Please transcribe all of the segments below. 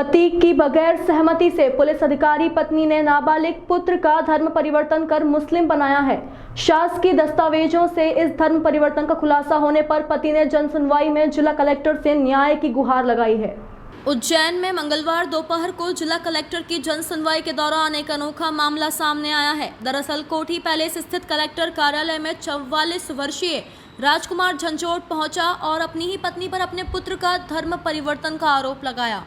पति की बगैर सहमति से पुलिस अधिकारी पत्नी ने नाबालिग पुत्र का धर्म परिवर्तन कर मुस्लिम बनाया है। शासकीय दस्तावेजों से इस धर्म परिवर्तन का खुलासा होने पर पति ने जन सुनवाई में जिला कलेक्टर से न्याय की गुहार लगाई है। उज्जैन में मंगलवार दोपहर को जिला कलेक्टर की जन सुनवाई के दौरान एक अनोखा मामला सामने आया है। दरअसल कोठी पैलेस स्थित कलेक्टर कार्यालय में 44 वर्षीय राजकुमार झंझोट पहुंचा और अपनी ही पत्नी पर अपने पुत्र का धर्म परिवर्तन का आरोप लगाया।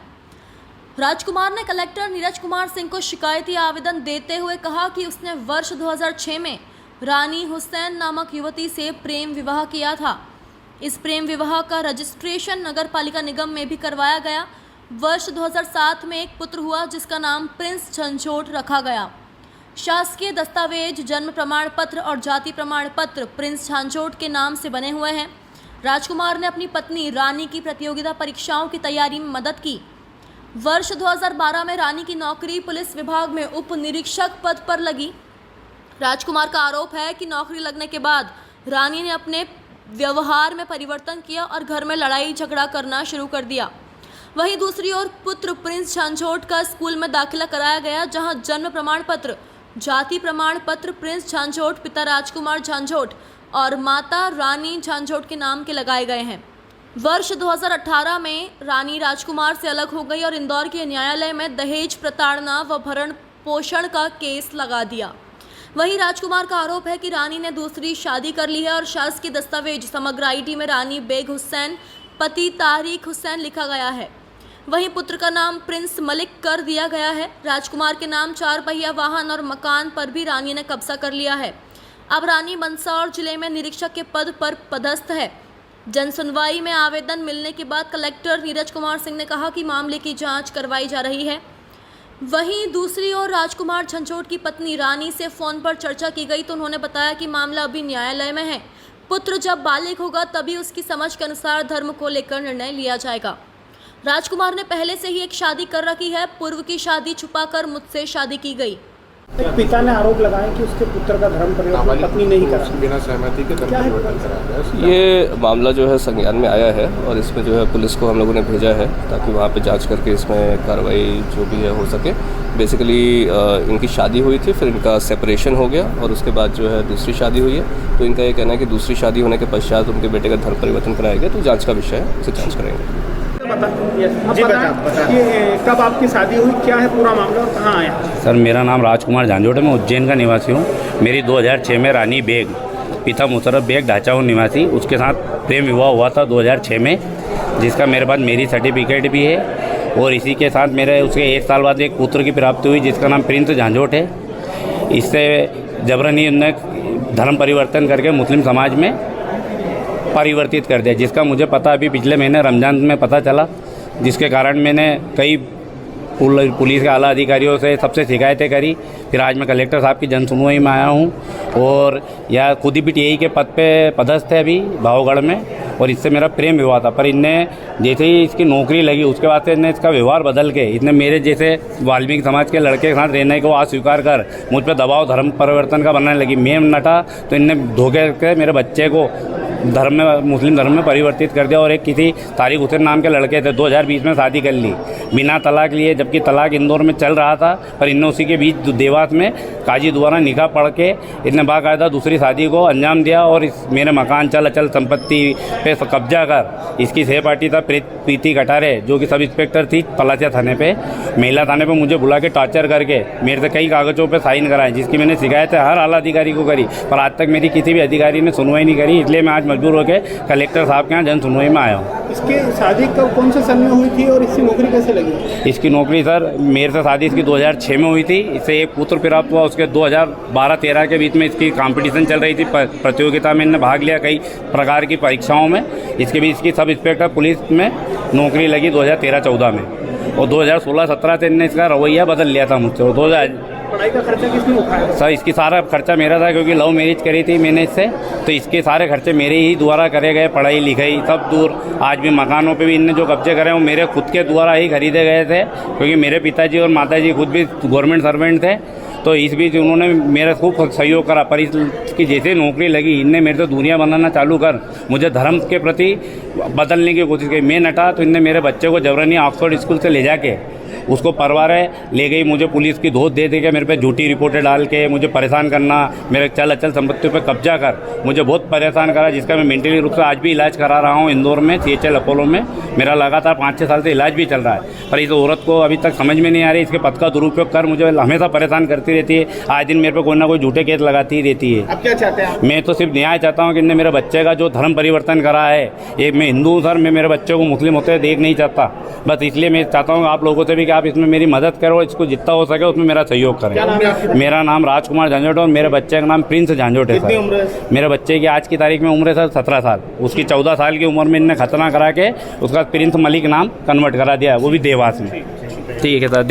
राजकुमार ने कलेक्टर नीरज कुमार सिंह को शिकायती आवेदन देते हुए कहा कि उसने वर्ष 2006 में रानी हुसैन नामक युवती से प्रेम विवाह किया था। इस प्रेम विवाह का रजिस्ट्रेशन नगर पालिका निगम में भी करवाया गया। वर्ष 2007 में एक पुत्र हुआ जिसका नाम प्रिंस झंझोट रखा गया। शासकीय दस्तावेज, जन्म प्रमाण पत्र और जाति प्रमाण पत्र प्रिंस झंझोट के नाम से बने हुए हैं। राजकुमार ने अपनी पत्नी रानी की प्रतियोगिता परीक्षाओं की तैयारी में मदद की। वर्ष 2012 में रानी की नौकरी पुलिस विभाग में उप निरीक्षक पद पर लगी। राजकुमार का आरोप है कि नौकरी लगने के बाद रानी ने अपने व्यवहार में परिवर्तन किया और घर में लड़ाई झगड़ा करना शुरू कर दिया। वहीं दूसरी ओर पुत्र प्रिंस झंझोट का स्कूल में दाखिला कराया गया, जहां जन्म प्रमाण पत्र, जाति प्रमाण पत्र प्रिंस झंझोट, पिता राजकुमार झंझोट और माता रानी झंझोट के नाम के लगाए गए हैं। वर्ष 2018 में रानी राजकुमार से अलग हो गई और इंदौर के न्यायालय में दहेज, प्रताड़ना व भरण पोषण का केस लगा दिया। वहीं राजकुमार का आरोप है कि रानी ने दूसरी शादी कर ली है और शासकीय दस्तावेज समग्र आईडी में रानी बेग हुसैन, पति तारिक हुसैन लिखा गया है। वहीं पुत्र का नाम प्रिंस मलिक कर दिया गया है। राजकुमार के नाम 4 पहिया वाहन और मकान पर भी रानी ने कब्जा कर लिया है। अब रानी मंदसौर जिले में निरीक्षक के पद पर पदस्थ है। जन सुनवाई में आवेदन मिलने के बाद कलेक्टर नीरज कुमार सिंह ने कहा कि मामले की जांच करवाई जा रही है। वहीं दूसरी ओर राजकुमार झंझोट की पत्नी रानी से फोन पर चर्चा की गई तो उन्होंने बताया कि मामला अभी न्यायालय में है। पुत्र जब बालिग होगा तभी उसकी समझ के अनुसार धर्म को लेकर निर्णय लिया जाएगा। राजकुमार ने पहले से ही एक शादी कर रखी है। पूर्व की शादी छुपाकर मुझसे शादी की गई। पिता ने आरोप लगाया कि उसके पुत्र का धर्म परिवर्तन पत्नी नहीं करा, बिना सहमति के धर्म परिवर्तन कराया। ये मामला जो है संज्ञान में आया है और इसमें जो है पुलिस को हम लोगों ने भेजा है ताकि वहाँ पे जांच करके इसमें कार्रवाई जो भी है हो सके। बेसिकली इनकी शादी हुई थी, फिर इनका सेपरेशन हो गया और उसके बाद जो है दूसरी शादी हुई है। तो इनका ये कहना है कि दूसरी शादी होने के पश्चात उनके बेटे का धर्म परिवर्तन कराया गया। तो जाँच का विषय है, उसे जाँच करेंगे। कब आपकी शादी हुई, क्या है पूरा मामला और कहाँ आया? सर, मेरा नाम राजकुमार झंझोट है, मैं उज्जैन का निवासी हूँ। मेरी 2006 में रानी बेग, पिता मुशर्रफ बेग, ढांचा निवासी, उसके साथ प्रेम विवाह हुआ था 2006 में, जिसका मेरे पास मेरी सर्टिफिकेट भी है। और इसी के साथ मेरे उसके 1 साल बाद एक पुत्र की प्राप्ति हुई जिसका नाम प्रिंस झंझोट है। इससे जबरनी ने धर्म परिवर्तन करके मुस्लिम समाज में परिवर्तित कर दिया, जिसका मुझे पता अभी पिछले महीने रमज़ान में पता चला, जिसके कारण मैंने कई पुलिस के आला अधिकारियों से सबसे शिकायतें करी। फिर आज मैं कलेक्टर साहब की जन सुनवाई में आया हूँ और यह खुद भी टीआई के पद पे पदस्थ है अभी भावगढ़ में। और इससे मेरा प्रेम विवाह था, पर इनने जैसे ही इसकी नौकरी लगी उसके बाद से इन्हें इसका व्यवहार बदल के इसने मेरे जैसे वाल्मीकि समाज के लड़के के साथ रहने को अस्वीकार कर मुझ पर दबाव धर्म परिवर्तन का बनाने लगी। मैं नटा तो इनने धोखे के मेरे बच्चे को मुस्लिम धर्म में परिवर्तित कर दिया और एक किसी तारिक हुसैन नाम के लड़के थे, 2020 में शादी कर ली बिना तलाक लिए, जबकि तलाक इंदौर में चल रहा था। पर इनने उसी के बीच देवास में काजी द्वारा निकाह पढ़ के इनने बाकायदा दूसरी शादी को अंजाम दिया और इस मेरे मकान, चल अचल संपत्ति पे कब्जा कर इसकी सहपाठी था प्रीति कटारे, जो कि सब इंस्पेक्टर थी पलासिया थाने पे, महिला थाने पे, मुझे बुला के टॉर्चर करके मेरे से कई कागजों पे साइन कराए, जिसकी मैंने शिकायत हर आला अधिकारी को करी, पर आज तक मेरी किसी भी अधिकारी ने सुनवाई नहीं करी। इसलिए मैं आज मजबूर होकर कलेक्टर साहब के यहाँ जन सुनवाई में आया हूँ। इसकी शादी कौन से सन में हुई थी और इसकी नौकरी कैसे लगी? इसकी नौकरी सर, मेरे से शादी इसकी 2006 में हुई थी। इससे एक पुत्र प्राप्त हुआ, उसके 2012-13 के बीच में इसकी कंपटीशन चल रही थी, प्रतियोगिता में इन्होंने भाग लिया कई प्रकार की परीक्षाओं में। इसके बीच इसकी सब इंस्पेक्टर पुलिस में नौकरी लगी 2013-14 में और 2016-17 से इन्होंने इसका रवैया बदल लिया था मुझसे। पढ़ाई का खर्चा किसने उठाया? सर, इसकी सारा खर्चा मेरा था, क्योंकि लव मैरिज करी थी मैंने इससे, तो इसके सारे खर्चे मेरे ही द्वारा करे गए, पढ़ाई लिखाई सब दूर। आज भी मकानों पे भी इनने जो कब्जे करे वो मेरे खुद के द्वारा ही खरीदे गए थे, क्योंकि मेरे पिताजी और माताजी खुद भी गवर्नमेंट सर्वेंट थे। तो इस बीच उन्होंने मेरा खूब सहयोग करा, पर इसकी जैसे नौकरी लगी इनने मेरे से दूरियां बनाना चालू कर मुझे धर्म के प्रति बदलने की कोशिश की। मैं नटा तो इनने मेरे बच्चे को जबरनी ऑक्सफोर्ड स्कूल से ले जाके उसको परवार है ले गई, मुझे पुलिस की धोत दे के मेरे पे झूठी रिपोर्टें डाल के मुझे परेशान करना, मेरे चल अचल संपत्तियों पे कब्जा कर मुझे बहुत परेशान करा, जिसका मैं मेंटली रूप से आज भी इलाज करा रहा हूँ इंदौर में CHL अपोलो में। मेरा लगातार 5-6 साल से इलाज भी चल रहा है, पर इस औरत को अभी तक समझ में नहीं आ रही, इसके पद का दुरुपयोग कर मुझे हमेशा परेशान करती रहती है, आए दिन मेरे पे कोई ना कोई झूठे केस लगाती ही रहती है। अब क्या चाहते हैं आप? मैं तो सिर्फ न्याय चाहता हूँ कि इन्हें मेरे बच्चे का जो धर्म परिवर्तन करा है, ये मैं हिंदू हूँ सर, मैं मेरे बच्चे को मुस्लिम होते देख नहीं चाहता, बस इसलिए मैं चाहता हूँ आप लोगों से भी कि आप इसमें मेरी मदद करो, इसको जितना हो सके उसमें मेरा सहयोग करें। मेरा नाम राजकुमार झांझोट और मेरे बच्चे का नाम प्रिंस झांझोट है कितनी उम्र सर। है? मेरे बच्चे की आज की तारीख में उम्र है सर 17 साल, उसकी 14 साल की उम्र में इन्हें खतना करा के उसका प्रिंस मलिक नाम कन्वर्ट करा दिया, वो भी देवास में। ठीक है सर।